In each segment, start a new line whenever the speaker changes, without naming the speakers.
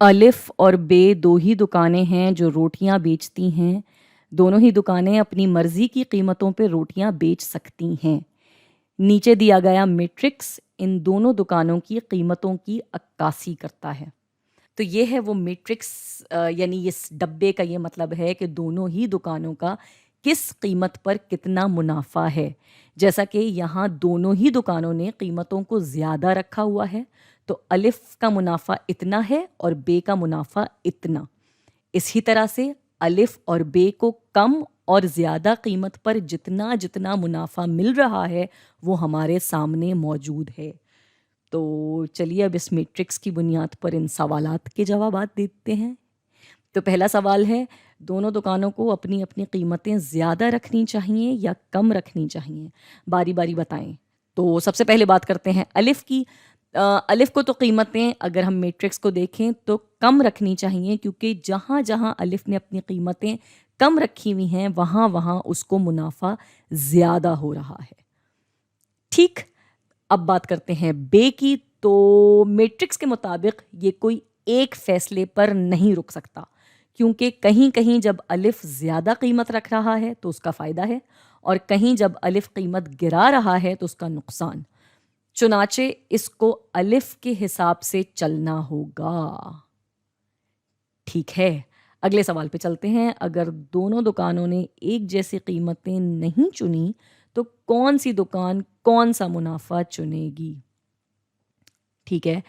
الف اور بے دو ہی دکانیں ہیں جو روٹیاں بیچتی ہیں۔ دونوں ہی دکانیں اپنی مرضی کی قیمتوں پہ روٹیاں بیچ سکتی ہیں۔ نیچے دیا گیا میٹرکس ان دونوں دکانوں کی قیمتوں کی عکاسی کرتا ہے۔ تو یہ ہے وہ میٹرکس، یعنی اس ڈبے کا یہ مطلب ہے کہ دونوں ہی دکانوں کا کس قیمت پر کتنا منافع ہے۔ جیسا کہ یہاں دونوں ہی دکانوں نے قیمتوں کو زیادہ رکھا ہوا ہے، تو الف کا منافع اتنا ہے اور بے کا منافع اتنا۔ اسی طرح سے الف اور بے کو کم اور زیادہ قیمت پر جتنا جتنا منافع مل رہا ہے وہ ہمارے سامنے موجود ہے۔ تو چلیے اب اس میٹرکس کی بنیاد پر ان سوالات کے جوابات دیتے ہیں۔ تو پہلا سوال ہے، دونوں دکانوں کو اپنی اپنی قیمتیں زیادہ رکھنی چاہیے یا کم رکھنی چاہیے؟ باری باری بتائیں۔ تو سب سے پہلے بات کرتے ہیں الف کی۔ الف کو تو قیمتیں اگر ہم میٹرکس کو دیکھیں تو کم رکھنی چاہیے، کیونکہ جہاں جہاں الف نے اپنی قیمتیں کم رکھی ہوئی ہیں وہاں وہاں اس کو منافع زیادہ ہو رہا ہے۔ ٹھیک، اب بات کرتے ہیں بے کی۔ تو میٹرکس کے مطابق یہ کوئی ایک فیصلے پر نہیں رک سکتا، کیونکہ کہیں کہیں جب الف زیادہ قیمت رکھ رہا ہے تو اس کا فائدہ ہے، اور کہیں جب الف قیمت گرا رہا ہے تو اس کا نقصان۔ چنانچہ اس کو الف کے حساب سے چلنا ہوگا۔ ٹھیک ہے، اگلے سوال پہ چلتے ہیں۔ اگر دونوں دکانوں نے ایک جیسی قیمتیں نہیں چنی تو کون سی دکان کون سا منافع چنے گی؟ ٹھیک ہے،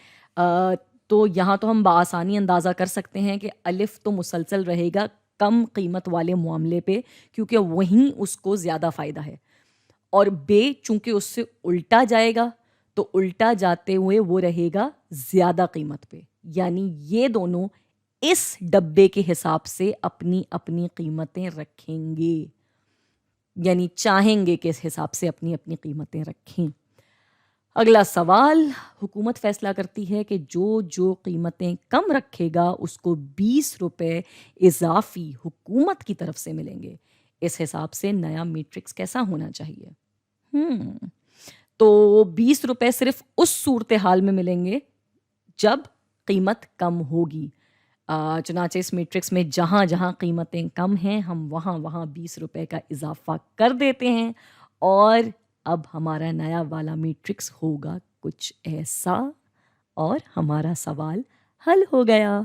تو یہاں تو ہم بآسانی اندازہ کر سکتے ہیں کہ الف تو مسلسل رہے گا کم قیمت والے معاملے پہ، کیونکہ وہیں اس کو زیادہ فائدہ ہے، اور بے چونکہ اس سے الٹا جائے گا تو الٹا جاتے ہوئے وہ رہے گا زیادہ قیمت پہ۔ یعنی یہ دونوں اس ڈبے کے حساب سے اپنی اپنی قیمتیں رکھیں گے، یعنی چاہیں گے کہ اس حساب سے اپنی اپنی قیمتیں رکھیں۔ اگلا سوال، حکومت فیصلہ کرتی ہے کہ جو قیمتیں کم رکھے گا اس کو 20 روپے اضافی حکومت کی طرف سے ملیں گے۔ اس حساب سے نیا میٹرکس کیسا ہونا چاہیے؟ تو 20 روپے صرف اس صورتحال میں ملیں گے جب قیمت کم ہوگی۔ چنانچہ اس میٹرکس میں جہاں جہاں قیمتیں کم ہیں ہم وہاں وہاں 20 روپے کا اضافہ کر دیتے ہیں، اور اب ہمارا نیا والا میٹرکس ہوگا کچھ ایسا، اور ہمارا سوال حل ہو گیا۔